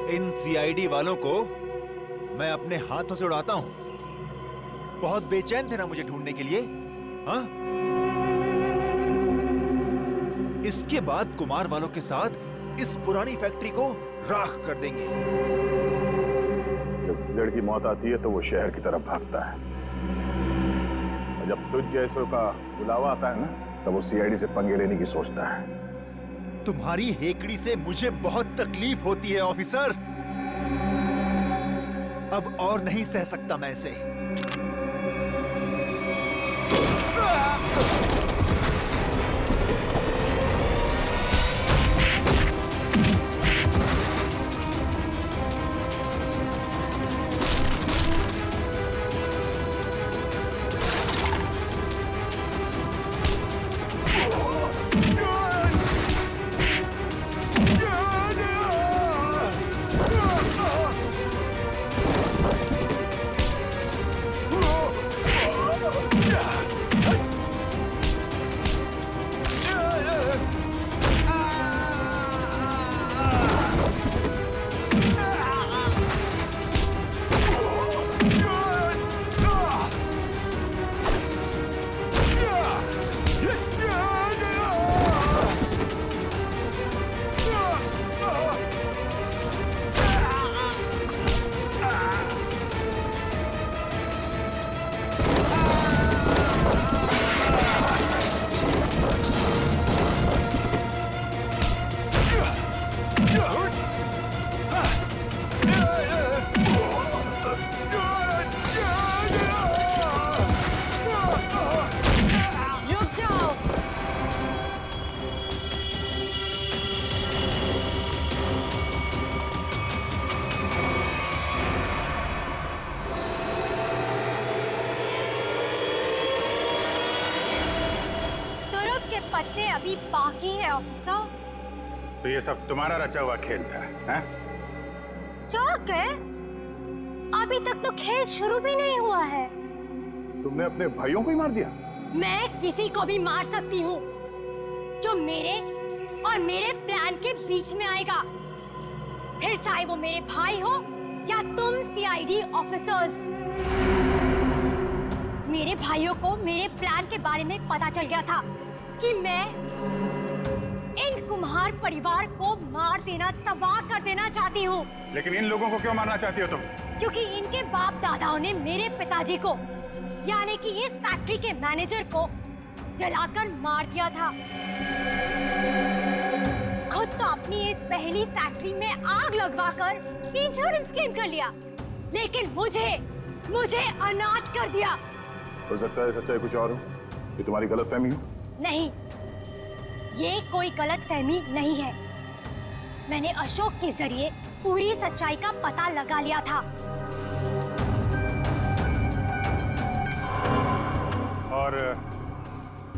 इन CID वालों को मैं अपने हाथों से उड़ाता हूं। बहुत बेचैन थे ना मुझे ढूंढने के लिए, हाँ? इसके बाद कुमार वालों के साथ इस पुरानी फैक्ट्री को राख कर देंगे। जब गिदड़ की मौत आती है तो वो शहर की तरफ भागता है, और जब तुझ जैसों का बुलावा आता है ना, तब वो सीआईडी से पंगे लेने की सोचता है। तुम्हारी हेकड़ी से मुझे बहुत तकलीफ होती है ऑफिसर। अब और नहीं सह सकता मैं इसे। पत्ते अभी बाकी है ऑफिसर। तो ये सब तुम्हारा रचा हुआ खेल था, हैं? चौक है, अभी तक तो खेल शुरू भी नहीं हुआ है। तुमने अपने भाइयों को ही मार दिया? मैं किसी को भी मार सकती हूँ जो मेरे और मेरे प्लान के बीच में आएगा, फिर चाहे वो मेरे भाई हो या तुम सीआईडी ऑफिसर्स। मेरे भाइयों को मेरे प्लान के बारे में पता चल गया था कि मैं इन कुम्हार परिवार को मार देना, तबाह कर देना चाहती हूँ। लेकिन इन लोगों को क्यों मारना चाहती हो तुम? क्योंकि इनके बाप दादाओं ने मेरे पिताजी को, यानी कि इस फैक्ट्री के मैनेजर को जलाकर मार दिया था। खुद तो अपनी इस पहली फैक्ट्री में आग लगवाकर इंश्योरेंस क्लेम कर लिया, लेकिन मुझे अनाथ कर दिया। हो सकता है सच्चाई कुछ और हो, ये तुम्हारी गलतफहमी हो। नहीं, ये कोई गलतफहमी नहीं है। मैंने अशोक के जरिए पूरी सच्चाई का पता लगा लिया था। और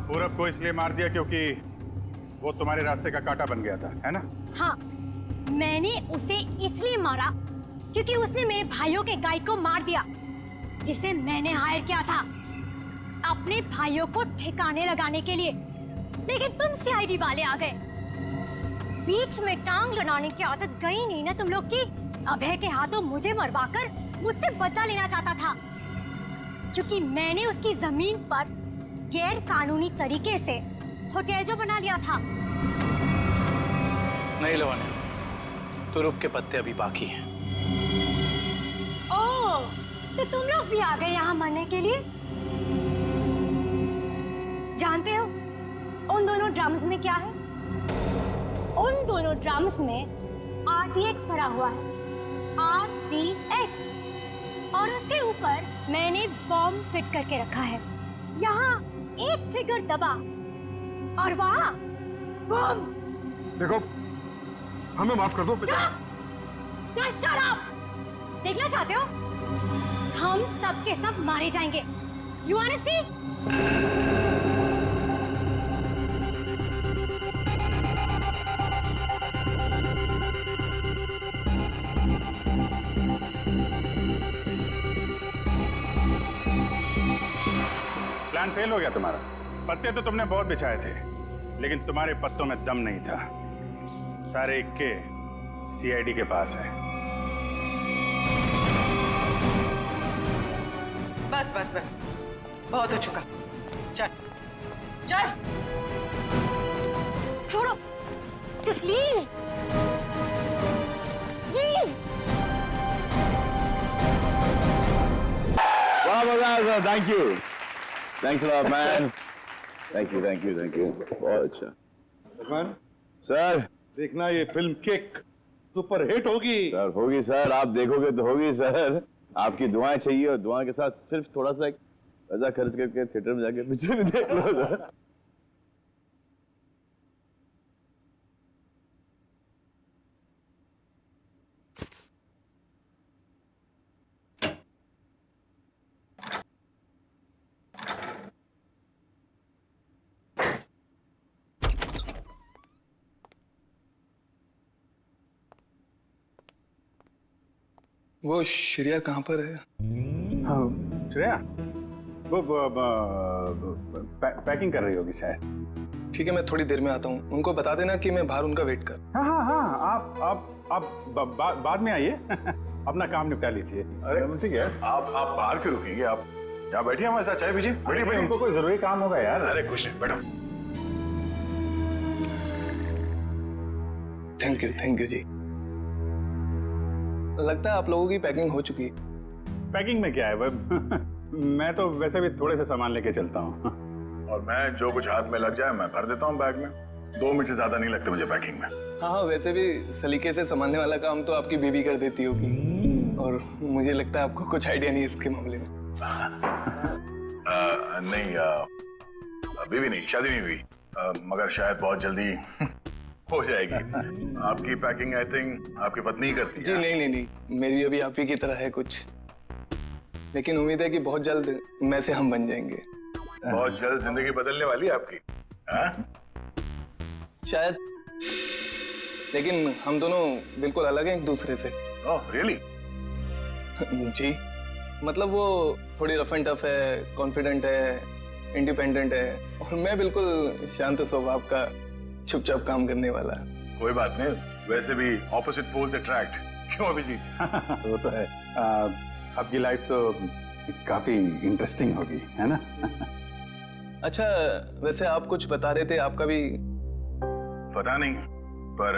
पूरब को इसलिए मार दिया क्योंकि वो तुम्हारे रास्ते का कांटा बन गया था, है ना? हाँ, मैंने उसे इसलिए मारा क्योंकि उसने मेरे भाइयों के गाइड को मार दिया, जिसे मैंने हायर किया था अपने भाइयों को ठिकाने लगाने के लिए। लेकिन तुम सीआईडी वाले आ गए, बीच में टांग लड़ाने की आदत गई नहीं ना तुम लोग की। अभय के हाथों मुझे मरवाकर मुझसे बदला लेना चाहता था, क्योंकि मैंने उसकी जमीन पर गैर कानूनी तरीके से होटल जो बना लिया था। नहीं लवण्य, तुरुप के पत्ते अभी बाकी हैं। ओह, तो तुम लोग भी आ गए यहाँ मरने के लिए? जानते हो उन दोनों ड्रम्स में क्या है? उन दोनों ड्रम्स में RTX भरा हुआ है, RTX, और उसके ऊपर मैंने बॉम्ब फिट करके रखा है। यहाँ एक ट्रिगर दबा और वहाँ बम। देखो, हमें माफ कर दो। Just shut up! देखना चाहते हो? हम सब के सब मारे जाएंगे। You wanna see? Plan fail हो गया तुम्हारा। पत्ते तो तुमने बहुत बिछाए थे, लेकिन तुम्हारे पत्तों में दम नहीं था। सारे इक्के सीआईडी के पास है। बस बस बस, बहुत हो चुका। चल चल। छोड़ो, तस्लीम, प्लीज। वाह मजा आया, thank you, thanks a lot man, thank you thank you thank you, बहुत अच्छा। भगवान सर देखना ये फिल्म किक सुपर हिट होगी। सर होगी सर, आप देखोगे तो होगी सर, आपकी दुआएं चाहिए और दुआ के साथ सिर्फ थोड़ा सा एक पैसा खर्च करके थिएटर में जाके पिक्चर भी देख लो सर। वो श्रेया कहाँ पर है? श्रेया वो पैकिंग कर रही होगी शायद। ठीक है, मैं थोड़ी देर में आता हूँ। उनको बता देना कि मैं बाहर उनका वेट कर। हाँ हाँ हाँ, आप बाद में आइए, अपना काम निपटा लीजिए। अरे ठीक है, आप बाहर क्यों रुकेंगे? आप यहाँ बैठिए, हमारे साथ चाय पीजिए। बैठिए भाई, उनको कोई जरूरी काम होगा यार। अरे कुछ नहीं, बैठो। थैंक यू जी। लगता है आप लोगों की पैकिंग हो चुकी है। पैकिंग में क्या है मैं तो वैसे भी थोड़े से सामान लेके चलता हूँ, और मैं जो कुछ हाथ में लग जाए मैं भर देता हूँ बैग में। 2 मिनट से ज्यादा नहीं लगते मुझे पैकिंग में। हाँ, वैसे भी सलीके से संभालने वाला काम तो आपकी बीवी कर देती होगी, और मुझे लगता है आपको कुछ आइडिया नहीं है इसके मामले में। नहीं, बीवी नहीं, शादी नहीं हुई, मगर शायद बहुत जल्दी हो जाएगी। आपकी पैकिंग आई थिंक आपकी पत्नी ही करती है। जी नहीं, मेरी अभी आप ही की तरह है कुछ, लेकिन उम्मीद है कि बहुत जल्द मैं से हम बन जाएंगे। बहुत जल्द जिंदगी बदलने वाली है आपकी, हाँ? शायद, लेकिन हम दोनों बिल्कुल अलग हैं एक दूसरे से। Oh really? जी, मतलब वो थोड़ी रफ एंड टफ है, कॉन्फिडेंट है, इंडिपेंडेंट है, और मैं बिल्कुल शांत स्वभाव का, चुपचाप काम करने वाला। कोई बात नहीं, वैसे भी ऑपोजिट पोल्स अट्रैक्ट, क्यों अभिजीत? वो तो है। आपकी लाइफ तो काफी इंटरेस्टिंग होगी, है ना? अच्छा, वैसे आप कुछ बता रहे थे, आपका भी? पता नहीं, पर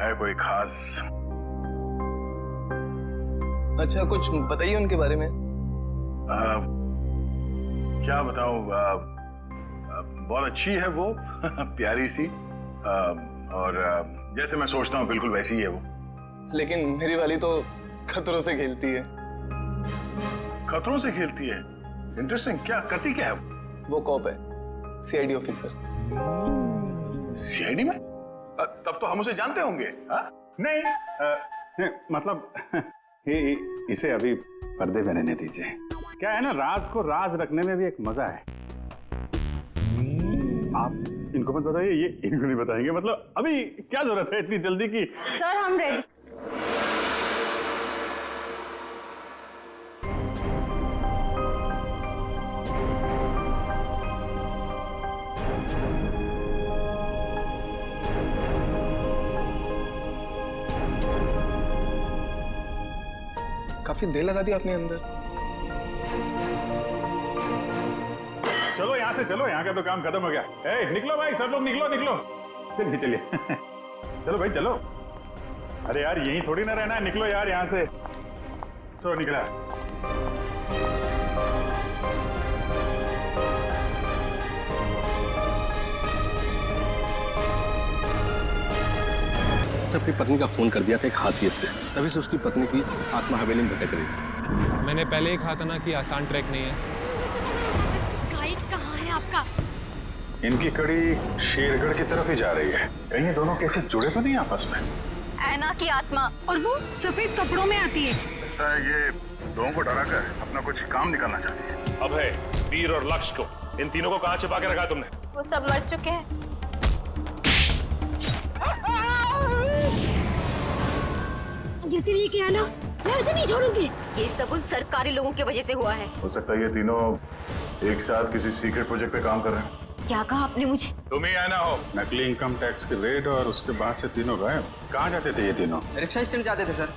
है कोई खास? अच्छा, कुछ बताइए उनके बारे में। क्या बताऊं, बहुत अच्छी है वो, प्यारी सी, और जैसे मैं सोचता हूँ बिल्कुल वैसी ही है वो। लेकिन मेरी वाली तो खतरों से खेलती है। खतरों से खेलती है? इंटरेस्टिंग, क्या करती क्या है वो? कॉप है, सीआईडी ऑफिसर। सीआईडी में? तब तो हम उसे जानते होंगे। हा? नहीं, मतलब इसे अभी पर्दे में रहने दीजिए। क्या है ना, राज को राज रखने में भी एक मजा है। आप इनको मत बताइए, ये इनको नहीं बताएंगे। मतलब अभी क्या जरूरत है इतनी जल्दी की? सर हम रेडी। काफी देर लगा दी आपने अंदर। चलो यहाँ से चलो, यहाँ का तो काम खत्म हो गया। ए, निकलो भाई, सब लोग निकलो निकलो। चलिए चलिए चलो भाई चलो। अरे यार यहीं थोड़ी ना रहना है, निकलो यार यहाँ से। चलो निकला। अपनी पत्नी का खून कर दिया था एक खासियत से, तभी से उसकी पत्नी की आत्मा हवेली में भटक रही थी। मैंने पहले ही कहा था ना कि आसान ट्रैक नहीं है। गाइड कहाँ है आपका? इनकी कड़ी शेरगढ़ की तरफ ही जा रही है। कहीं ये दोनों केसेस जुड़े तो नहीं आपस में? ऐना की आत्मा, और वो सफेद कपड़ों में आती है। ऐसा है, ये लोगों को डराकर अपना कुछ काम निकालना चाहती है। अब है वीर और लक्ष्य को, इन तीनों को कहाँ छिपा के रखा तुमने? वो सब मर चुके हैं। जिसने ये किया ना, मैं उसे नहीं छोड़ूंगी। ये सब उन सरकारी लोगों की वजह से हुआ है। हो सकता है ये तीनों एक साथ किसी सीक्रेट प्रोजेक्ट पे काम कर रहे हैं। क्या कहा आपने मुझे? तुम ही आना हो। नकली इनकम टैक्स के रेड और उसके बाद से तीनों गायब। कहाँ जाते थे ये तीनों? रिक्शा स्टैंड जाते थे सर।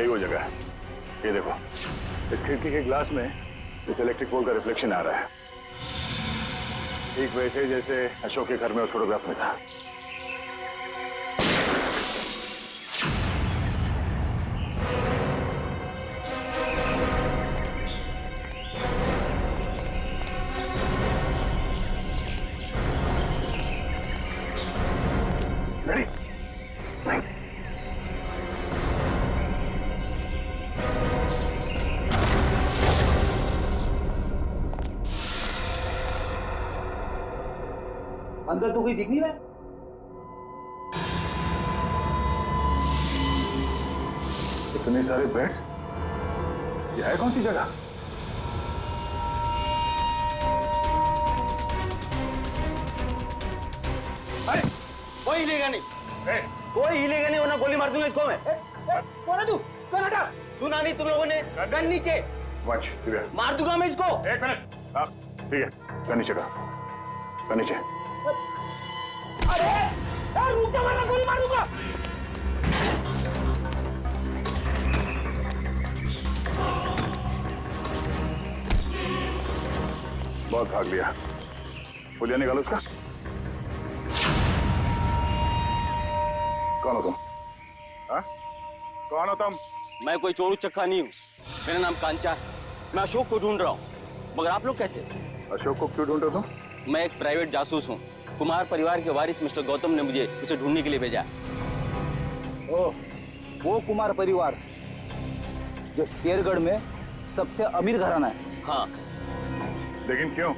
यही वो जगह है। ये देखो, इस खिड़की के ग्लास में इस इलेक्ट्रिक पोल का रिफ्लेक्शन आ रहा है, ठीक वैसे जैसे अशोक के घर में उस फोटोग्राफ में था। Ready? अंदर तो कोई दिख नहीं रहा है। इतने सारे बेड्स, ये है कौन सी जगह? अरे कोई हिलेगा नहीं, कोई हिलेगा नहीं वरना गोली मार दूंगा इसको मैं। कौन है तू? कौन हटा? सुना नहीं तुम लोगों ने? गन नीचे। वॉच, मार दूंगा मैं इसको। एक मिनट। हाँ, ठीक है, गन नीचे का, गन नीचे। अरे रुक जा वरना गोली मार दूंगा। बहुत भाग लिया, पुलिया निकालो उसका। कौन हो तुम? हाँ? कौन हो तुम? मैं कोई चोरू चक्का नहीं हूँ, मेरा नाम कांचा है। मैं अशोक को ढूंढ रहा हूँ, मगर आप लोग कैसे? अशोक को क्यों ढूंढ रहे हो तुम? मैं एक प्राइवेट जासूस हूँ। कुमार परिवार के वारिस मिस्टर गौतम ने मुझे उसे ढूंढने के लिए भेजा। ओह, वो कुमार परिवार जो शेरगढ़ में सबसे अमीर घराना है। हाँ। लेकिन क्यों?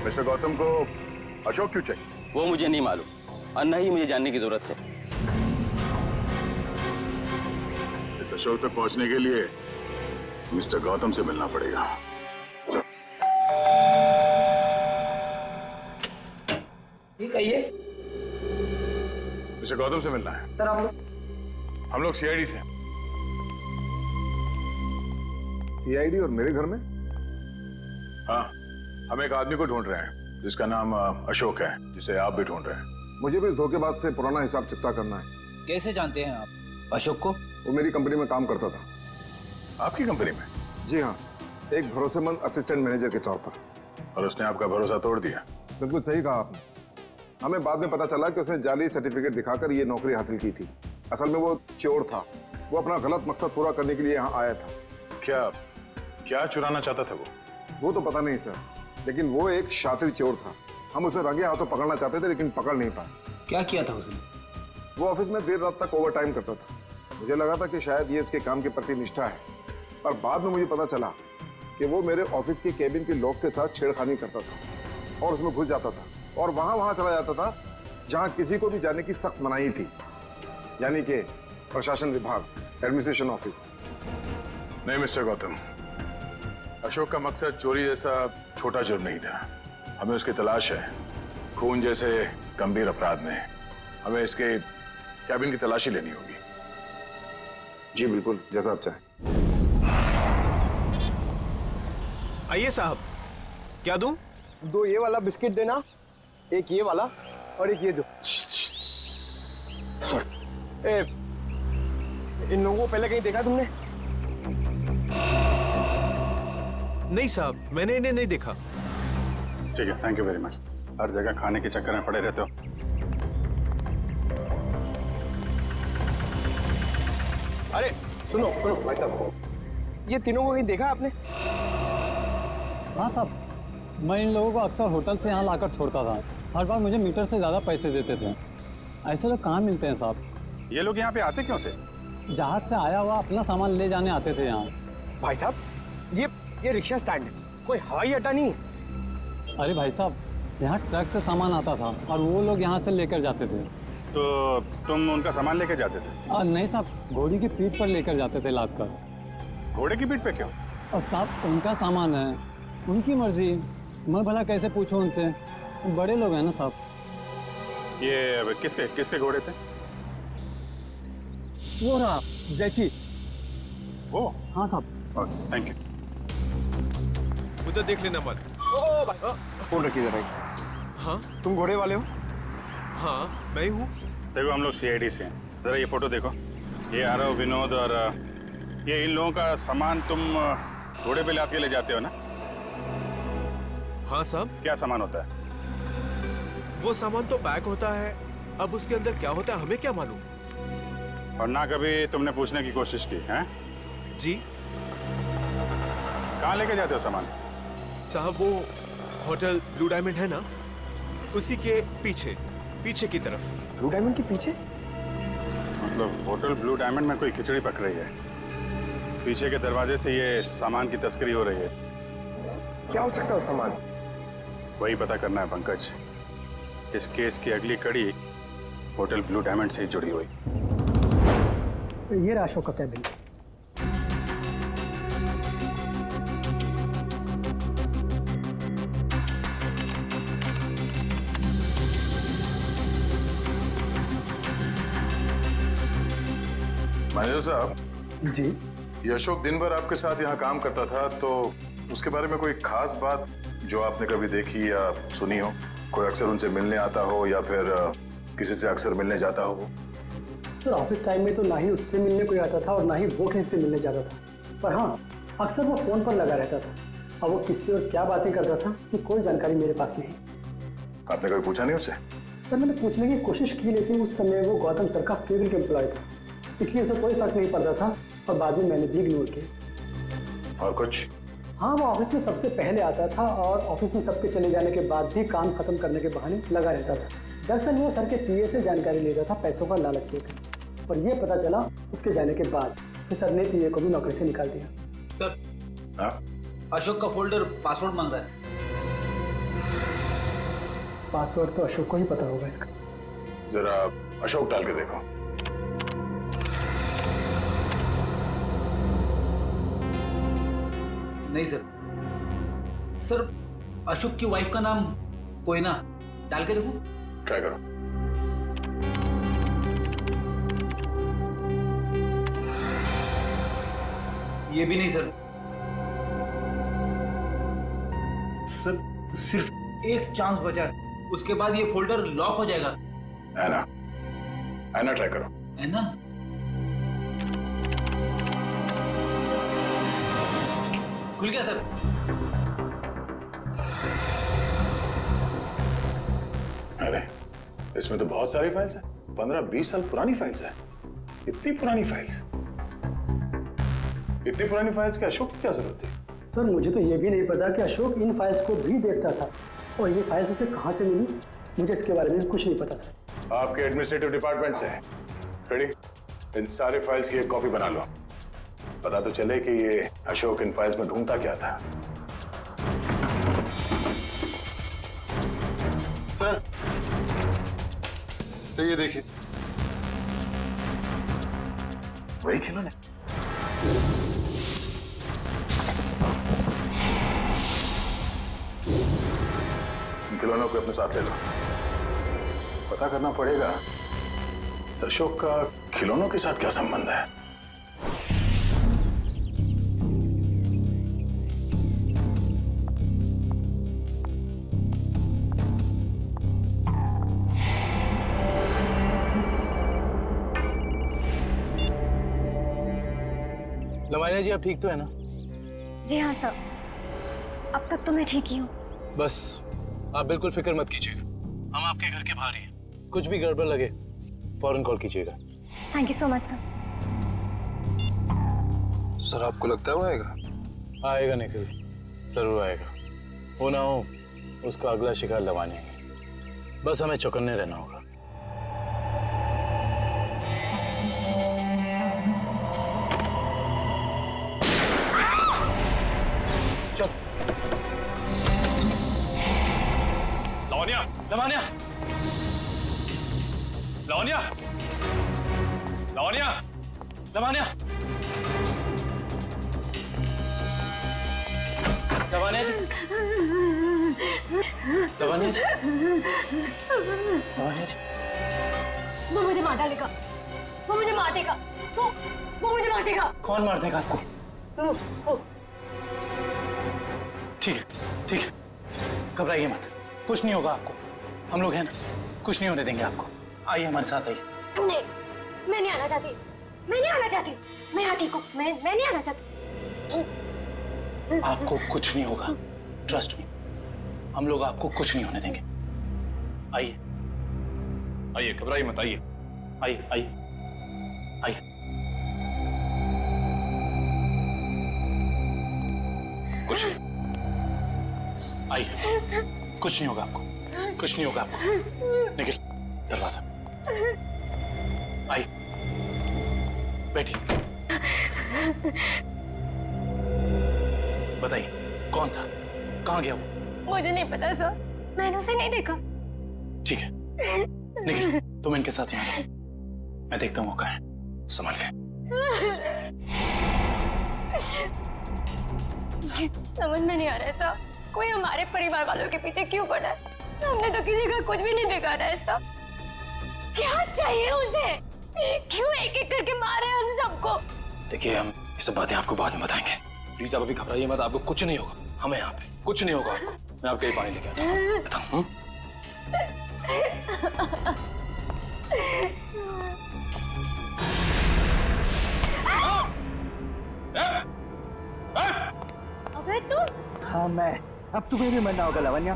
मिस्टर गौतम को अशोक क्यों चाहिए? वो मुझे नहीं मालूम और न ही मुझे जानने की जरूरत है। इस अशोक तक पहुंचने के लिए मिस्टर गौतम से मिलना पड़ेगा। ठीक है ये मिस्टर गौतम से मिलना है। सर हम लोग सीआईडी से। सीआईडी और मेरे घर में? हाँ, हम एक आदमी को ढूंढ रहे हैं जिसका नाम अशोक है, जिसे आप भी ढूंढ रहे हैं। मुझे भी धोखेबाज से पुराना हिसाब चुकता करना है। कैसे जानते हैं आप अशोक को? वो मेरी कंपनी में काम करता था। आपकी कंपनी में? जी हाँ, एक भरोसेमंद असिस्टेंट मैनेजर के तौर पर। और उसने आपका भरोसा तोड़ दिया? बिल्कुल सही कहा आपने। हमें बाद में पता चला कि उसने जाली सर्टिफिकेट दिखाकर ये नौकरी हासिल की थी। असल में वो चोर था, वो अपना गलत मकसद पूरा करने के लिए यहाँ आया था। क्या चुराना चाहता था वो तो पता नहीं सर, लेकिन वो एक शातिर चोर था। हम उसे रंगे हाथों पकड़ना चाहते थे लेकिन पकड़ नहीं पाए। क्या किया था उसने? वो ऑफिस में देर रात तक ओवर टाइम करता था। मुझे लगा था कि शायद ये उसके काम के प्रति निष्ठा है, पर बाद में मुझे पता चला कि वो मेरे ऑफिस के केबिन के लॉक के साथ छेड़खानी करता था और उसमें घुस जाता था और वहां चला जाता था जहां किसी को भी जाने की सख्त मनाही थी, यानी कि प्रशासन विभाग, एडमिनिस्ट्रेशन ऑफिस। नहीं मिस्टर गौतम, अशोक का मकसद चोरी जैसा छोटा जुर्म नहीं था। हमें उसकी तलाश है खून जैसे गंभीर अपराध में। हमें इसके कैबिन की तलाशी लेनी होगी। जी बिल्कुल, जैसा आप चाहें। आइए साहब, क्या दूं? 2 ये वाला बिस्किट देना, एक ये वाला और एक ये दो। इन लोगों को पहले कहीं देखा तुमने? नहीं साहब, मैंने इन्हें नहीं देखा। ठीक है, थैंक यू वेरी मच। हर जगह खाने के चक्कर में पड़े रहते हो। अरे सुनो भाई साहब, ये तीनों को कहीं देखा आपने? हाँ साहब, मैं इन लोगों को अक्सर होटल से यहाँ लाकर छोड़ता था। हर बार मुझे मीटर से ज़्यादा पैसे देते थे। ऐसे लोग कहाँ मिलते हैं साहब? ये लोग यहाँ पे आते क्यों थे? जहाज से आया हुआ अपना सामान ले जाने आते थे यहाँ। भाई साहब, ये रिक्शा स्टैंड है, कोई हवाई अड्डा नहीं है। अरे भाई साहब, यहाँ ट्रक से सामान आता था और वो लोग यहाँ से लेकर जाते थे। तो तुम उनका सामान लेकर जाते थे? नहीं साहब, घोड़ी की पीठ पर लेकर जाते थे लाद कर। घोड़े की पीठ पे क्यों? और साहब उनका सामान है, उनकी मर्जी। मैं भला कैसे पूछूं उनसे? बड़े लोग हैं ना साहब। ये किसके घोड़े थे? वो रहा जैकी। वो? हाँ साहब। Thank you. उधर देख लेना मत। ओ भाई, फोन रखिए जरा। हाँ, तुम घोड़े वाले हो? हाँ मैं हूँ। देखो हम लोग सीआईडी से हैं। जरा ये फोटो देखो, ये आरव, विनोद और ये इन लोगों का सामान तुम घोड़े पे लाद के ले जाते हो ना? हाँ साहब। क्या सामान होता है? वो सामान तो पैक होता है, अब उसके अंदर क्या होता है हमें क्या मालूम। और ना कभी तुमने पूछने की कोशिश की है? जी। कहाँ लेके जाते हो सामान? साहब वो होटल ब्लू डायमंड है ना, उसी के पीछे की तरफ। ब्लू डायमंड के पीछे? मतलब होटल ब्लू डायमंड में कोई खिचड़ी पक रही है, पीछे के दरवाजे से ये सामान की तस्करी हो रही है। क्या हो सकता है उस सामान? वही पता करना है पंकज। इस केस की अगली कड़ी होटल ब्लू डायमंड से ही जुड़ी हुई। ये रहा अशोक का कैबिन। मैनेजर साहब जी। ये अशोक दिन भर आपके साथ यहाँ काम करता था, तो उसके बारे में कोई खास बात जो आपने कभी देखी या सुनी हो? कोई अक्सर उनसे मिलने आता हो या फिर किसी से अक्सर मिलने जाता हो? सर ऑफिस टाइम में तो ना ही उससे मिलने कोई आता था और ना ही वो किसी से मिलने जाता था, पर हाँ अक्सर वो फोन पर लगा रहता था। अब वो किससे और क्या बातें करता था कि कोई जानकारी मेरे पास नहीं। आपने कभी पूछा नहीं उससे? सर मैंने पूछने की कोशिश की, लेकिन उस समय वो गौतम सर का फेवरेट एम्प्लॉय था, इसलिए उसे कोई फर्क नहीं पड़ता था और बाद में मैंने भी इग्नोर किया। और कुछ? हाँ वो ऑफिस में सबसे पहले आता था और ऑफिस में सबके चले जाने के बाद भी काम खत्म करने के बहाने लगा रहता था। दरअसल वो सर के पीए से जानकारी लेता था पैसों का लालच लेकर, और ये पता चला उसके जाने के बाद कि सर ने पीए को भी नौकरी से निकाल दिया। सर हाँ? अशोक का फोल्डर पासवर्ड मांग रहा है। पासवर्ड तो अशोक को ही पता होगा इसका। जरा अशोक डाल के देखो। नहीं सर। सर अशोक की वाइफ का नाम कोयना, डाल के देखो। ट्राई करो। ये भी नहीं सर। सर सिर्फ एक चांस बचा है, उसके बाद ये फोल्डर लॉक हो जाएगा। ऐना ट्राई करो। ऐना? खुल गया सर। अरे इसमें तो बहुत सारी फाइल्स हैं, 15-20 साल पुरानी फाइल्स हैं। इतनी पुरानी फाइल्स की अशोक की क्या जरूरत थी? सर मुझे तो ये भी नहीं पता कि अशोक इन फाइल्स को भी देखता था, और ये फाइल्स उसे कहाँ से मिली, मुझे इसके बारे में कुछ नहीं पता सर। आपके एडमिनिस्ट्रेटिव डिपार्टमेंट से रेडी, इन सारे फाइल्स की एक कॉपी बना लो। पता तो चले कि ये अशोक इन फाइल्स में ढूंढता क्या था। सर तो ये देखिए, वही खिलौने। इन खिलौनों को अपने साथ ले लो। पता करना पड़ेगा इस अशोक का खिलौनों के साथ क्या संबंध है। लवानिया जी आप ठीक तो है ना? जी हाँ सर, अब तक तो मैं ठीक ही हूँ। बस आप बिल्कुल फिक्र मत कीजिएगा, हम आपके घर के बाहर ही हैं। कुछ भी गड़बड़ लगे फौरन कॉल कीजिएगा। Thank you so much sir. Sir आपको लगता है वो आएगा? आएगा निखिल, जरूर आएगा। हो ना हो उसका अगला शिकार लवानिया है, बस हमें चौकन्ने रहना होगा। चल लवानिया, लवानिया, लवानिया, लवानिया, लवानिया, लवानिया जी, लवानिया जी, लवानिया जी। वो मुझे मार डालेगा, वो मुझे मार देगा, वो मुझे मार देगा। कौन मार देगा आपको? ठीक है, ठीक है, घबराइए मत, कुछ नहीं होगा आपको। हम लोग हैं ना, कुछ नहीं होने देंगे आपको। आइए हमारे साथ आइए। नहीं, मैं नहीं आना चाहती। मैं नहीं आना चाहती। मैं यहाँ ठीक हूँ। मैं नहीं आना चाहती। आपको कुछ नहीं होगा, ट्रस्ट मी। हम लोग आपको कुछ नहीं होने देंगे। आइए आइए, घबराइए मत, आइए आइए आइए आइए। कुछ नहीं, आइए, कुछ नहीं होगा आपको, कुछ नहीं होगा आपको। निखिल, दरवाजा। आइए, बैठिए। बताइए कौन था, कहाँ गया वो? मुझे नहीं पता सर, मैंने उसे नहीं देखा। ठीक है निखिल, तुम इनके साथ यहाँ रहो, मैं देखता हूँ वो कहाँ है। संभाल के। समझ में नहीं आ रहा है साहब, कोई हमारे परिवार वालों के पीछे क्यों पड़ा है? हमने तो किसी का कुछ भी नहीं बिगाड़ा है साहब। क्या चाहिए उसे? क्यों एक एक करके मारे हम सबको? देखिए, हम ये सब बातें आपको बाद में बताएंगे। प्लीज आप अभी घबराइए मत, आपको कुछ नहीं होगा। हमें यहाँ पे कुछ नहीं होगा आपको। मैं आपके लिए पानी लेके आता हूँ। बताऊँ? अबे तुम? हाँ मैं। अब तुम्हें भी मरना होगा लावण्या।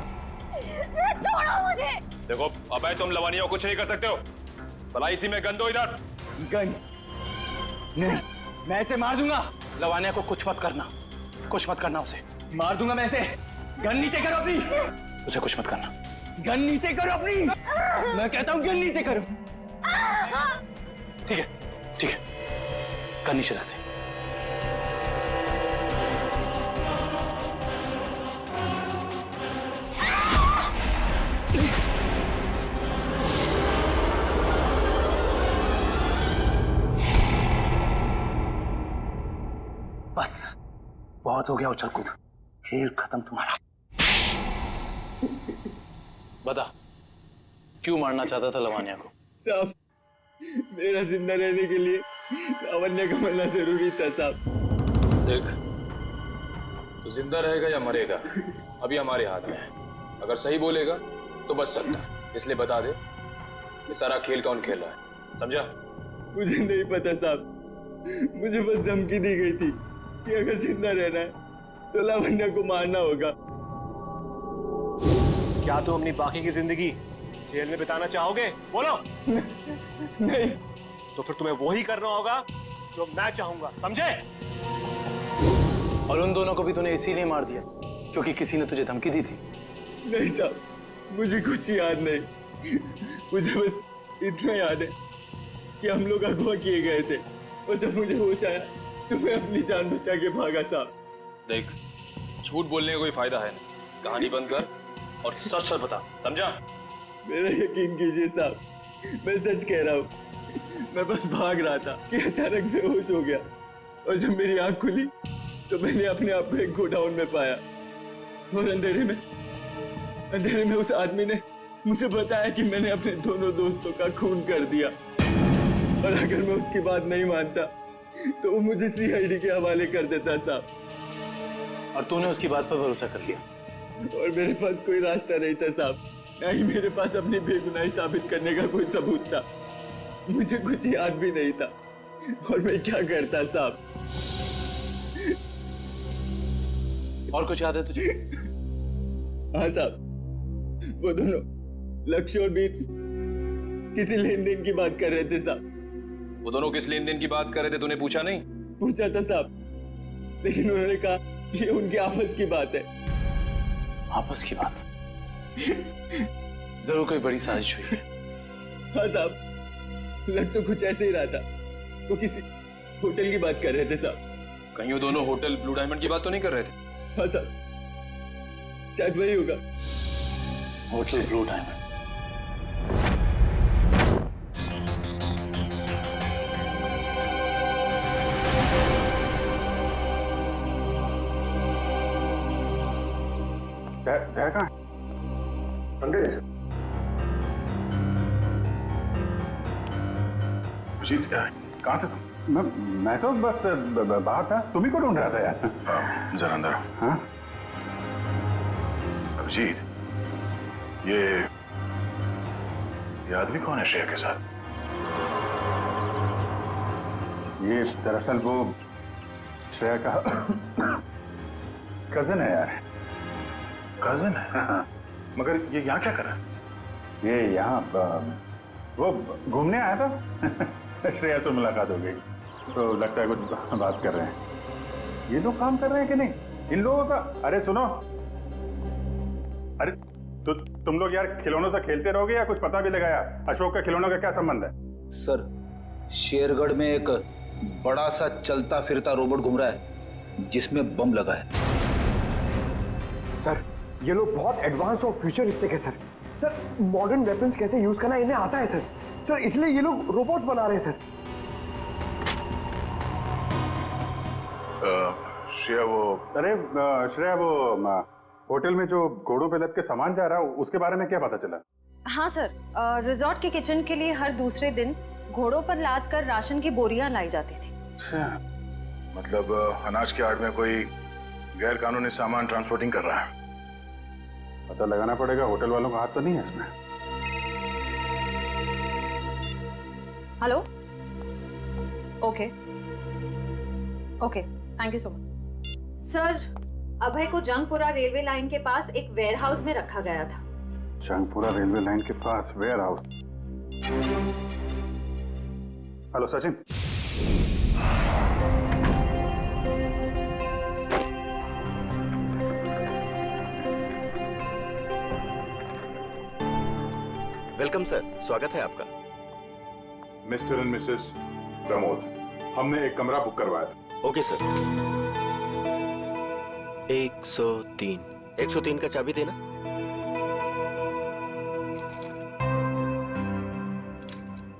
छोड़ो मुझे। देखो अबे, तुम लवनिया कुछ नहीं कर सकते हो। भला इसी में गन दो इधर। गन नहीं, मैं इसे मार दूंगा। लवानिया को कुछ मत करना, कुछ मत करना उसे। मार दूंगा मैं इसे। गन नीचे करो अपनी। उसे कुछ मत करना। गन नीचे करो अपनी। मैं कहता हूँ गन नीचे करो। ठीक है ठीक है, गन नीचे रख दे। बस बहुत हो गया उछल कूद, खेल खत्म तुम्हारा। बता, क्यों मारना चाहता था लवानिया को? साहब, मेरा जिंदा रहने के लिए लावण्या का मरना जरूरी था साहब। देख, तू जिंदा रहेगा या मरेगा अभी हमारे हाथ में है। अगर सही बोलेगा तो बच सकता है, इसलिए बता दे ये सारा खेल कौन खेल रहा है, समझा? मुझे नहीं पता साहब, मुझे बस धमकी दी गई थी कि अगर जिंदा रहना है तो लावण्या को मारना होगा। क्या तुम अपनी बाकी की जिंदगी जेल में बिताना चाहोगे? बोलो। नहीं। तो फिर तुम्हें वही करना होगा जो मैं चाहूंगा, समझे? और उन दोनों को भी तूने इसीलिए मार दिया क्योंकि किसी ने तुझे धमकी दी थी? नहीं साहब, मुझे कुछ याद नहीं। मुझे बस इतना याद है कि हम लोग अगवा किए गए थे और जब मुझे होश आया तो मैं अपनी जान बचा के भागा साहब। देख, झूठ बोलने का कोई फायदा है नहीं, कहानी बंद कर और सच सच बता, समझा? मेरा यकीन कीजिए साहब, मैं सच कह रहा हूँ। मैं बस भाग रहा था कि अचानक बेहोश हो गया और जब मेरी आंख खुली तो मैंने अपने आप को एक गोडाउन में पाया और अंधेरे में उस आदमी ने मुझे बताया कि मैंने अपने दोनों दोस्तों का खून कर दिया और अगर मैं उसकी बात नहीं मानता तो वो मुझे CID के हवाले कर देता साहब। और तूने उसकी बात पर भरोसा कर लिया? और मेरे पास कोई रास्ता नहीं था साहब, ना ही मेरे पास अपनी बेगुनाही साबित करने का कोई सबूत था। मुझे कुछ याद भी नहीं था और मैं क्या करता साहब। और कुछ याद है तुझे? हाँ साहब, वो दोनों लक्ष्य और वीर किसी लेन देन की बात कर रहे थे साहब। वो दोनों किस लेन देन की बात कर रहे थे, तूने पूछा नहीं? पूछा था साहब, लेकिन उन्होंने कहा ये उनकी आपस की बात है। आपस की बात? जरूर कोई बड़ी साजिश हुई है। हाँ साहब, लग तो कुछ ऐसे ही रहा था। वो किसी होटल की बात कर रहे थे साहब। कहीं वो दोनों होटल ब्लू डायमंड की बात तो नहीं कर रहे थे? हाँ साहब, शायद वही होगा। Hotel blue diamond. कहाँ? अंदर है। अभिजीत, कहाँ था तुम? मैं तो बस बाहर था, तुम्ही को ढूंढ रहा था यार। जरा अंदर। हाँ? अभिजीत, ये आदमी कौन है श्रेया के साथ? ये दरअसल वो श्रेया का कजन है यार। कजन है? हाँ। मगर ये यहाँ क्या कर रहा है? ये यहाँ वो घूमने आया था। श्रेया से मुलाकात हो गई तो लगता है कुछ बात कर रहे हैं। ये लोग काम कर रहे हैं कि नहीं इन लोगों का? अरे सुनो, अरे तो तुम लोग यार खिलौनों से खेलते रहोगे या कुछ पता भी लगाया? अशोक का खिलौनों का क्या संबंध है? सर, शेरगढ़ में एक बड़ा सा चलता फिरता रोबोट घूम रहा है जिसमें बम लगा है। सर, ये लोग बहुत एडवांस और फ्यूचरिस्टिक है सर। सर, मॉडर्न वेपन्स कैसे यूज करना इन्हें आता है सर। सर, इसलिए ये लोग रोबोट बना रहे हैं सर। श्रेया वो होटल में जो घोड़ों पे लद के सामान जा रहा है उसके बारे में क्या पता चला? हाँ सर, रिजॉर्ट के किचन के लिए हर दूसरे दिन घोड़ों पर लाद कर राशन की बोरियां लाई जाती थी। अच्छा, मतलब अनाज के आड़ में कोई गैर कानूनी सामान ट्रांसपोर्टिंग कर रहा है। पता लगाना पड़ेगा, होटल वालों का हाथ तो नहीं है इसमें। Hello, okay okay, thank you so much. Sir, Abhay को जंगपुरा रेलवे लाइन के पास एक वेयरहाउस में रखा गया था। जंगपुरा रेलवे लाइन के पास warehouse? Hello Sachin. Welcome sir, स्वागत है आपका। मिस्टर एंड मिसेस प्रमोद, हमने एक कमरा बुक करवाया था। Okay sir. 103 का चाबी देना।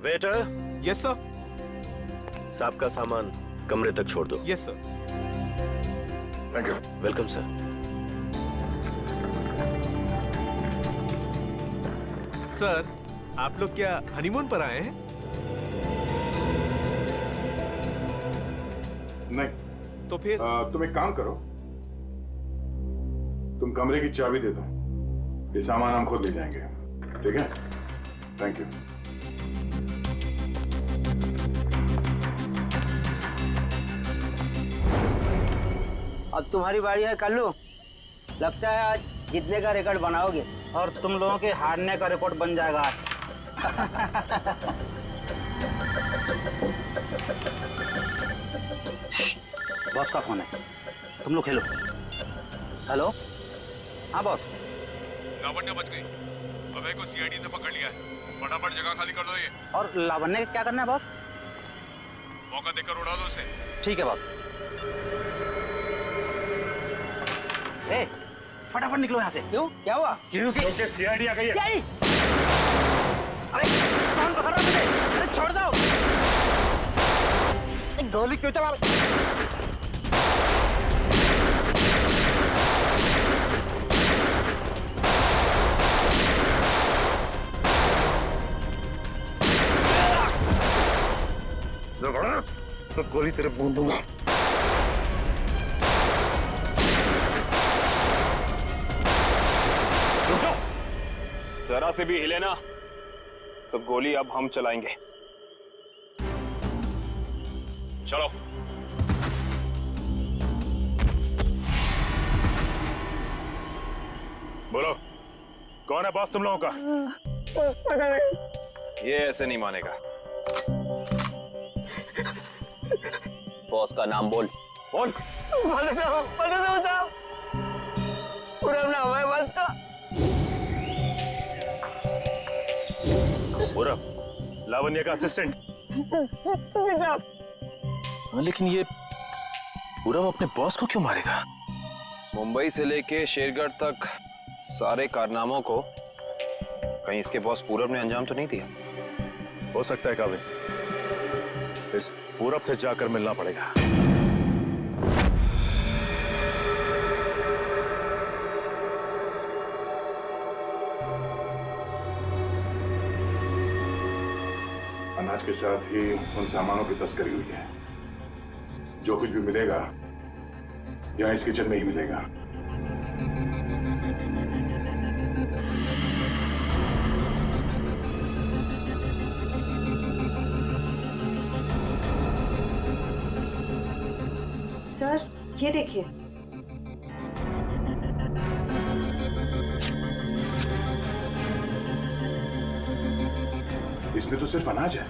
वेटर। Yes sir. साहब का सामान कमरे तक छोड़ दो। Yes sir. Thank you. Welcome sir. Sir, आप लोग क्या हनीमून पर आए हैं? नहीं। तो फिर तुम एक काम करो, तुम कमरे की चाबी दे दो, ये सामान हम खुद ले जाएंगे। ठीक है? Thank you. अब तुम्हारी बारी है कल्लू। लगता है आज जीतने का रिकॉर्ड बनाओगे और तुम लोगों के हारने का रिकॉर्ड बन जाएगा आज। बॉस का फोन है, तुम लोग खेलो। हेलो, हाँ बॉस। लावण्य बच गई। अभय को सीआईडी ने पकड़ लिया है। फटाफट जगह खाली कर दो ये। और लावण्य का क्या करना है बॉस? मौका देकर उड़ा दो उसे। ठीक है बॉस। ए, फटाफट निकलो यहाँ से। क्यों? क्या हुआ? क्योंकि सीआईडी आ गई है। अरे कौन पकड़ रहा मुझे? अरे छोड़ दो। गोली क्यों चला रहे? तो गोली तेरे बूंद दूंगा। जरा से भी हिले ना तो गोली अब हम चलाएंगे। चलो। बोलो, कौन है बॉस तुम लोगों का? ये ऐसे नहीं मानेगा। बॉस का नाम बोल। बोल। बता दो साहब। पूरा नाम है बॉस का। पूरा लावण्य का असिस्टेंट। जी साहब। लेकिन ये पूरब अपने बॉस को क्यों मारेगा? मुंबई से लेके शेरगढ़ तक सारे कारनामों को कहीं इसके बॉस पूरब ने अंजाम तो नहीं दिया? हो सकता है काबिल, इस पूरब से जाकर मिलना पड़ेगा। अनाज के साथ ही उन सामानों की तस्करी हुई है। जो कुछ भी मिलेगा यहाँ इस किचन में ही मिलेगा। सर ये देखिए। इसमें तो सिर्फ अनाज है।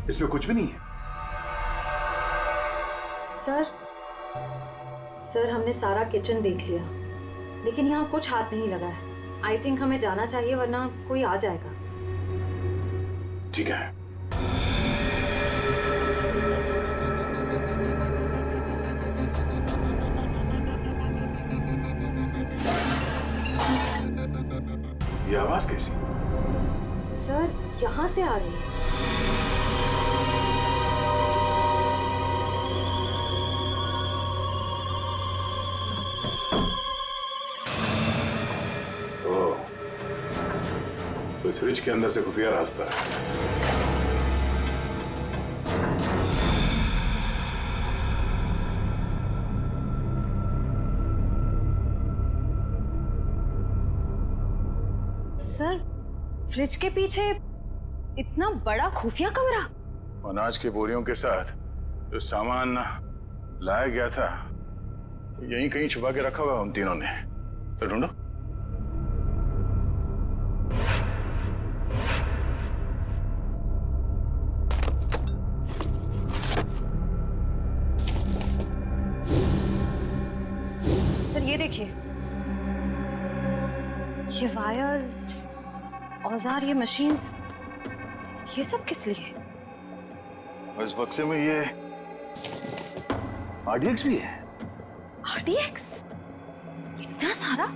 इसमें कुछ भी नहीं है। सर हमने सारा किचन देख लिया, लेकिन यहाँ कुछ हाथ नहीं लगा है। आई थिंक हमें जाना चाहिए, वरना कोई आ जाएगा। ठीक है। ये आवाज कैसी? सर यहाँ से आ रही है। तो इस फ्रिज के अंदर से खुफिया रास्ता है। सर फ्रिज के पीछे इतना बड़ा खुफिया कमरा। अनाज की बोरियों के साथ जो सामान लाया गया था यहीं कहीं छुपा के रखा हुआ उन तीनों ने। तो ढूंढो। सर ये देखिए, ये वायर्स, औजार, ये मशीन्स, ये सब किस लिए? इस बक्से में ये RDX भी है। RDX? इतना सारा?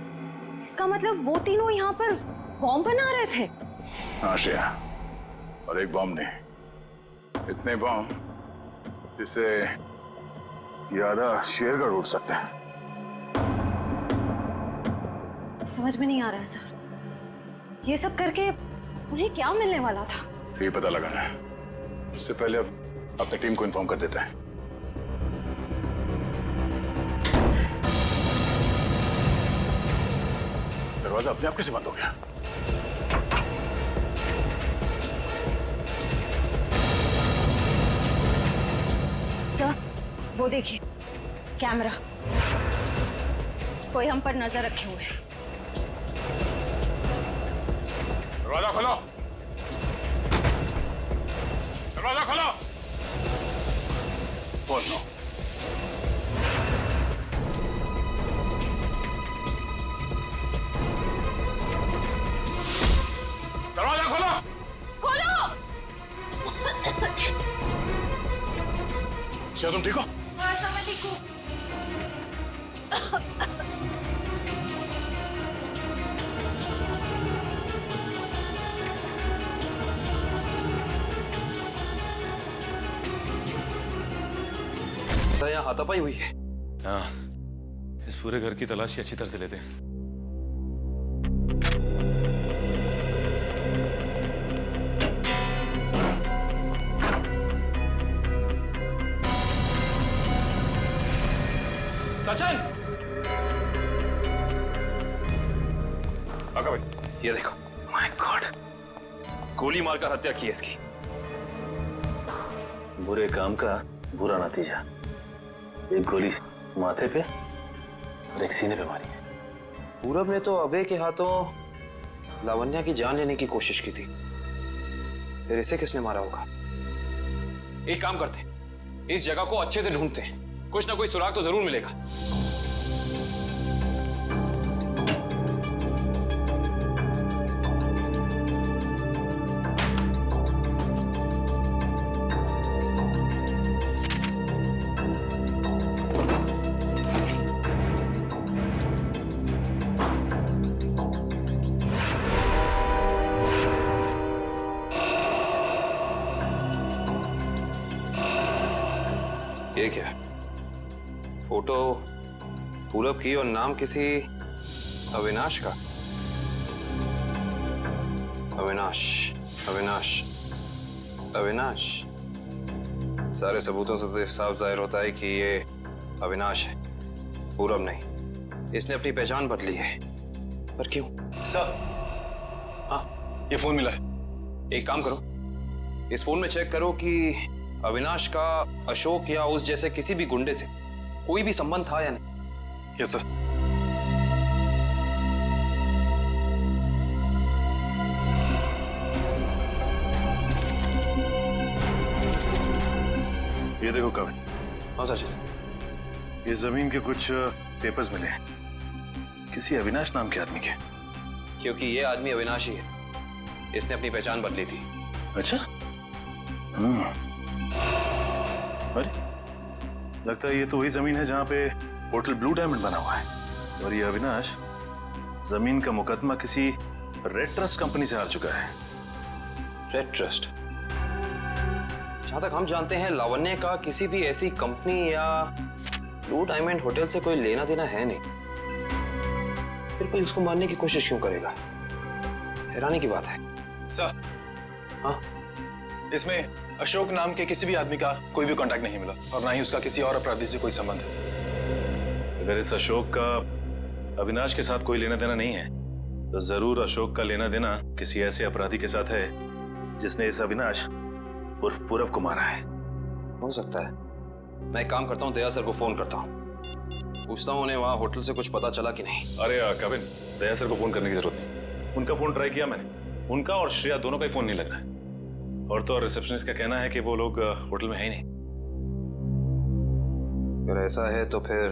इसका मतलब वो तीनों यहाँ पर बॉम्ब बना रहे थे। हाँ श्रेया, और एक बॉम्ब नहीं, इतने बॉम्ब जिससे ये आधा शेरगढ़ उड़ सकता है। समझ में नहीं आ रहा है सर, ये सब करके उन्हें क्या मिलने वाला था? ये पता लगाना है। उससे पहले अब अपनी टीम को इन्फॉर्म कर देते हैं। दरवाजा अपने आप कैसे बंद हो गया? सर वो देखिए, कैमरा, कोई हम पर नजर रखे हुए है। दरवाजा खोलो, दरवाजा खोलो। खोल लो। दरवाजा खोलो। खोलो। क्या तुम ठीक हो? हाँ सर मैं ठीक हूँ। यहाँ हाथापाई हुई है। हाँ, इस पूरे घर की तलाशी अच्छी तरह से लेते हैं। सचिन! आका भाई, ये देखो। माय गॉड, गोली मारकर हत्या की है इसकी। बुरे काम का बुरा नतीजा। एक गोली माथे पे और एक सीने पे मारी है। पूरब ने तो अभय के हाथों लावण्या की जान लेने की कोशिश की थी, फिर इसे किसने मारा होगा? एक काम करते, इस जगह को अच्छे से ढूंढते हैं, कुछ ना कोई सुराग तो जरूर मिलेगा। ये क्या है? फोटो पूरब की और नाम किसी अविनाश का। अविनाश, अविनाश, अविनाश, सारे सबूतों से तो साफ जाहिर होता है कि ये अविनाश है, पूरब नहीं। इसने अपनी पहचान बदली है, पर क्यों? सर, हाँ, ये फोन मिला है। एक काम करो, इस फोन में चेक करो कि अविनाश का अशोक या उस जैसे किसी भी गुंडे से कोई भी संबंध था या नहीं। Yes sir. ये देखो कविन। हाँ सर। ये जमीन के कुछ पेपर्स मिले हैं, किसी अविनाश नाम के आदमी के। क्योंकि ये आदमी अविनाश ही है, इसने अपनी पहचान बदली थी। अच्छा। अरे लगता है ये तो वही जमीन है जहां पे होटल ब्लू डायमंड बना हुआ है, और ये अविनाश जमीन का मुकदमा किसी रेड ट्रस्ट कंपनी से हार चुका है। Red trust? जहां तक हम जानते हैं लावण्य का किसी भी ऐसी कंपनी या ब्लू डायमंड होटल से कोई लेना देना है नहीं, फिर कोई उसको मारने की कोशिश क्यों करेगा? हैरानी की बात है। सर, हाँ, इसमें अशोक नाम के किसी भी आदमी का कोई भी कांटेक्ट नहीं मिला, और ना ही उसका किसी और अपराधी से कोई संबंध है। अगर इस अशोक का अविनाश के साथ कोई लेना देना नहीं है, तो जरूर अशोक का लेना देना किसी ऐसे अपराधी के साथ है जिसने इस अविनाश उर्फ पूरब को मारा है। हो सकता है। मैं एक काम करता हूँ, दया सर को फोन करता हूँ, पूछता हूँ उन्हें वहाँ होटल से कुछ पता चला कि नहीं। अरे कविन, दया सर को फोन करने की जरूरत नहीं। उनका फोन ट्राई किया मैंने, उनका और श्रेया दोनों का ही फोन नहीं लग रहा है। और तो और रिसेप्शनिस्ट का कहना है कि वो लोग होटल में है ही नहीं। अगर ऐसा है तो फिर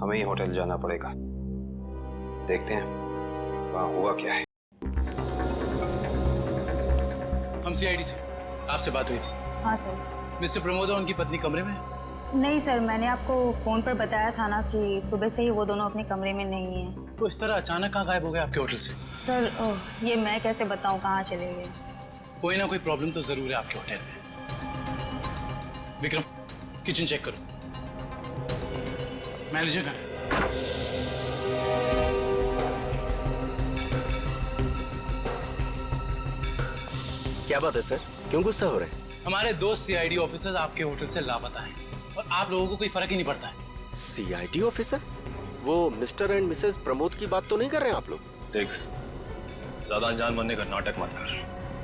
हमें ही होटल जाना पड़ेगा, देखते हैं वहाँ हुआ क्या है। हम सीआईडी से, आपसे बात हुई थी। हाँ सर। मिस्टर प्रमोद और उनकी पत्नी कमरे में? नहीं सर, मैंने आपको फोन पर बताया था ना कि सुबह से ही वो दोनों अपने कमरे में नहीं हैं। तो इस तरह अचानक कहाँ गायब हो गए आपके होटल से? सर ये मैं कैसे बताऊं कहाँ चले गए। कोई ना कोई प्रॉब्लम तो जरूर है आपके होटल में। विक्रम, किचन चेक करो। मैनेजर कहाँ है? क्या बात है सर, क्यों गुस्सा हो रहे हैं? हमारे दो सीआईडी ऑफिसर्स आपके होटल से लापता हैं और आप लोगों को कोई फर्क ही नहीं पड़ता है। CID officer? वो मिस्टर एंड मिसेस प्रमोद की बात तो नहीं कर रहे हैं आप लोग? देख, ज्यादा अनजान बनने का नाटक मत कर,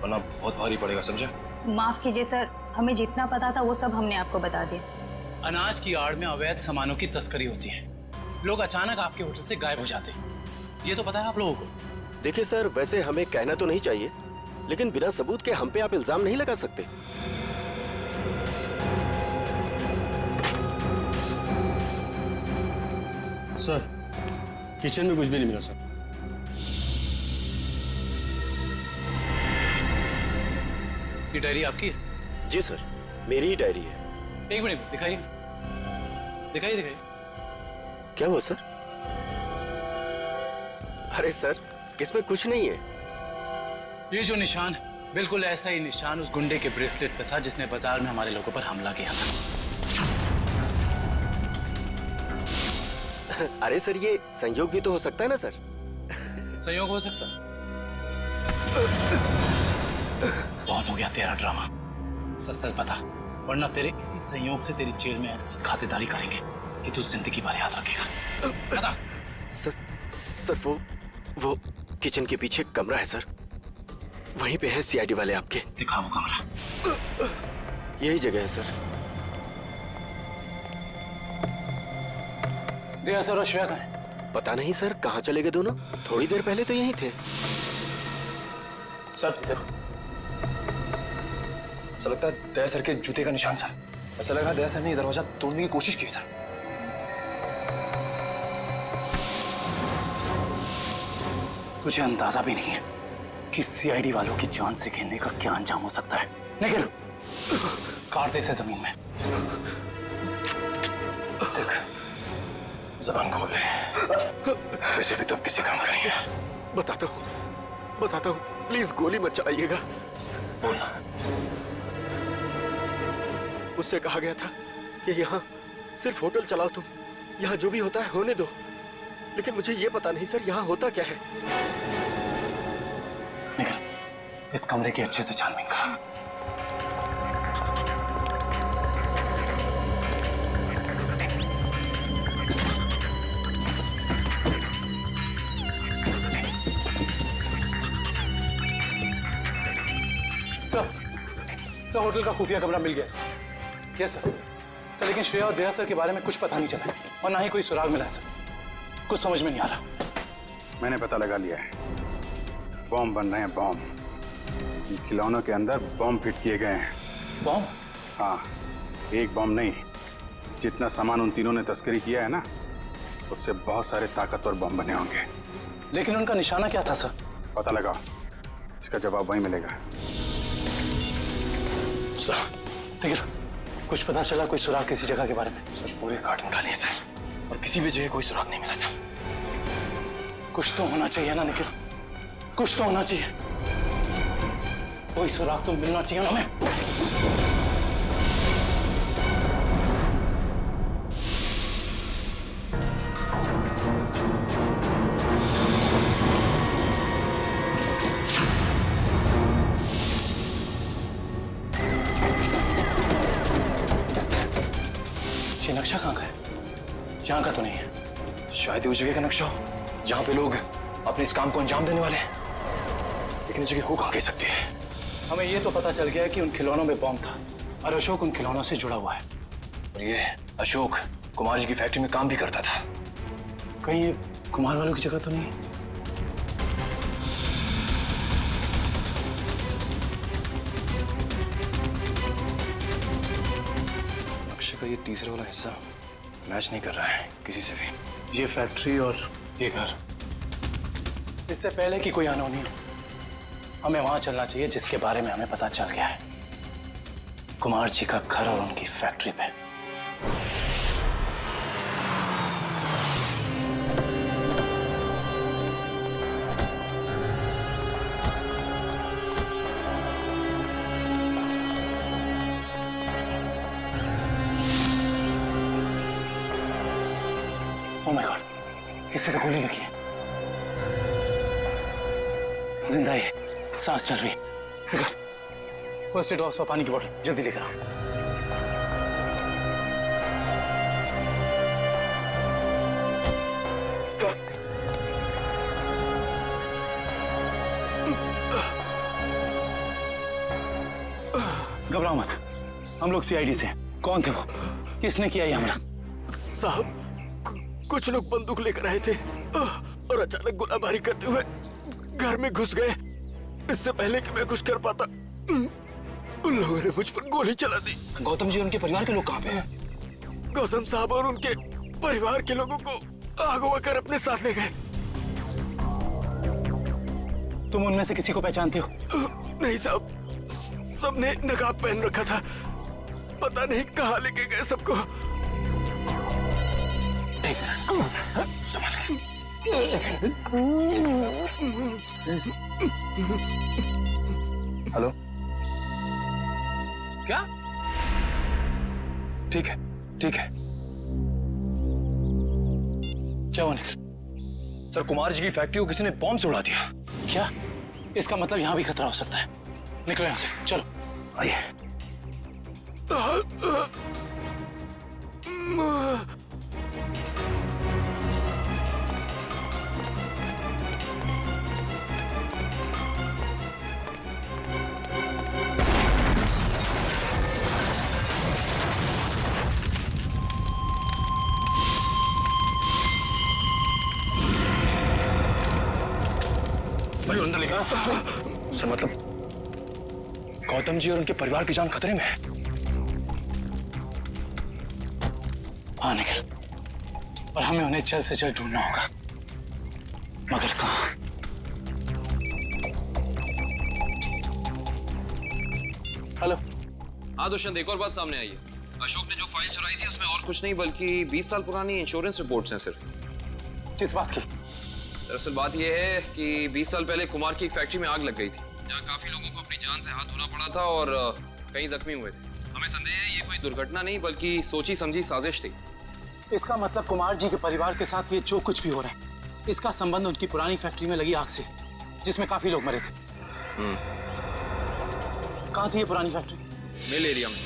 वरना बहुत भारी पड़ेगा, समझा? माफ कीजिए सर, हमें जितना पता था वो सब हमने आपको बता दिया। अनाज की आड़ में अवैध सामानों की तस्करी होती है, लोग अचानक आपके होटल से गायब हो जाते हैं, ये तो पता है आप लोगों को। देखिए सर, वैसे हमें कहना तो नहीं चाहिए, लेकिन बिना सबूत के हम पे आप इल्जाम नहीं लगा सकते। सर, किचन में कुछ भी नहीं मिला सर। ये डायरी आपकी है? जी सर, मेरी ही डायरी है। एक मिनट दिखाइए, दिखाइए दिखाइए। क्या हुआ सर? अरे सर, इसमें कुछ नहीं है। ये जो निशान है, बिल्कुल ऐसा ही निशान उस गुंडे के ब्रेसलेट पे था जिसने बाजार में हमारे लोगों पर हमला किया था। अरे सर, ये संयोग भी तो हो सकता है ना सर? संयोग हो सकता है। बहुत हो गया तेरा ड्रामा, सच सच बता, वरना तेरे इसी संयोग से तेरी जेल में ऐसी खातिरदारी करेंगे कि तू जिंदगी भर याद रखेगा। बता। सर वो किचन के पीछे कमरा है सर, वहीं पे है सीआईडी वाले आपके। दिखा वो कमरा। यही जगह है सर। दया सर और श्रेया कहाँ है? पता नहीं सर, कहाँ चले गए दोनों? थोड़ी देर पहले तो यहीं थे। सर देखो, ऐसा लगता है दया सर के जूते का निशान सर। ऐसा लगा दया सर ने दरवाजा तोड़ने की कोशिश की सर। तुझे अंदाजा भी नहीं है कि सीआईडी वालों की जान से खेलने का क्या अंजाम हो सकता है। निकल, काट दे इसे जमीन में। देख, ज़बान खोल दे, वैसे भी तो अब किसी काम करेंगे। बताता हूँ, प्लीज गोली मत चलाइएगा। बोलना। उससे कहा गया था कि यहाँ सिर्फ होटल चलाओ तुम, यहाँ जो भी होता है होने दो, लेकिन मुझे ये पता नहीं सर यहाँ होता क्या है। निकल, इस कमरे की अच्छे से छानबीन करा। सर होटल का खुफिया कमरा मिल गया। यस सर लेकिन श्रेया और दया सर के बारे में कुछ पता नहीं चला और ना ही कोई सुराग मिला है सर। कुछ समझ में नहीं आ रहा। मैंने पता लगा लिया है, बॉम्ब बन रहे हैं, बॉम्ब। इन खिलौनों के अंदर बॉम्ब फिट किए गए हैं। बॉम्ब? हाँ, एक बॉम्ब नहीं, जितना सामान उन तीनों ने तस्करी किया है ना, उससे बहुत सारे ताकतवर बॉम्ब बने होंगे। लेकिन उनका निशाना क्या था सर? पता लगाओ, इसका जवाब वहीं मिलेगा। सर ठीक है, कुछ पता चला कोई सुराग किसी जगह के बारे में? सर पूरे कार्ड निकाले सर और किसी भी जगह कोई सुराग नहीं मिला सर। कुछ तो होना चाहिए ना निखिल, कुछ तो होना चाहिए, कोई सुराग तो मिलना चाहिए ना हमें। ये नक्शा कहाँ का है? यहाँ का तो नहीं है। शायद उस जगह का नक्शा हो जहाँ पे लोग अपने इस काम को अंजाम देने वाले हैं, लेकिन इस जगह हो कहाँ कह सकती है। हमें ये तो पता चल गया है कि उन खिलौनों में बॉम्ब था और अशोक उन खिलौनों से जुड़ा हुआ है। और ये अशोक कुमार जी की फैक्ट्री में काम भी करता था। कहीं ये कुमार वालों की जगह तो नहीं? नक्शे का ये तीसरा वाला हिस्सा मैच नहीं कर रहा है किसी से भी। ये फैक्ट्री और ये घर, इससे पहले कि कोई अनहोनी हो हमें वहां चलना चाहिए जिसके बारे में हमें पता चल गया है, कुमार जी का घर और उनकी फैक्ट्री पे। ओह माय गॉड, इससे तो गोली लगी है। जिंदा है, सांस चल रही है। फर्स्ट एड बॉक्स और पानी की बोतल जल्दी लेकर आओ। घबराओ मत, हम लोग सीआईडी से। कौन थे वो? किसने किया ये हमला? साहब, कुछ लोग बंदूक लेकर आए थे और अचानक गोलाबारी करते हुए घर में घुस गए। इससे पहले कि मैं कुछ कर पाता उन लोगों ने मुझ पर गोली चला दी। गौतम जी और उनके परिवार के लोग कहाँ पे हैं? गौतम साहब और उनके परिवार के लोगों को अगवा कर अपने साथ ले गए। तुम उनमें से किसी को पहचानते हो? नहीं साहब, सबने नकाब पहन रखा था। पता नहीं कहाँ लेके गए सबको। संभाल के। हेलो, क्या? ठीक है, ठीक है। क्या हुआ निखिल? सर, कुमार जी की फैक्ट्री को किसी ने बॉम्ब से उड़ा दिया। क्या? इसका मतलब यहाँ भी खतरा हो सकता है। निकलो यहाँ से, चलो। आइए। भाई अंदर लेकर। सर मतलब गौतम जी और उनके परिवार की जान खतरे में है। हाँ निखिल, और हमें उन्हें जल्द से जल्द ढूंढना होगा, मगर कहाँ? हेलो। हाँ दुष्यंत, एक और बात सामने आई है। अशोक ने जो फाइल चुराई थी उसमें और कुछ नहीं बल्कि 20 साल पुरानी इंश्योरेंस रिपोर्ट्स हैं सिर्फ। किस बात की? दरअसल बात यह है कि 20 साल पहले कुमार की एक फैक्ट्री में आग लग गई थी, जहाँ काफी लोगों को अपनी जान से हाथ धोना पड़ा था और कई जख्मी हुए थे। हमें संदेह है ये कोई दुर्घटना नहीं बल्कि सोची समझी साजिश थी। इसका मतलब कुमार जी के परिवार के साथ ये जो कुछ भी हो रहा है, इसका संबंध उनकी पुरानी फैक्ट्री में लगी आग से, जिसमें काफी लोग मरे थे। कहाँ थी ये पुरानी फैक्ट्री? मिल एरिया में।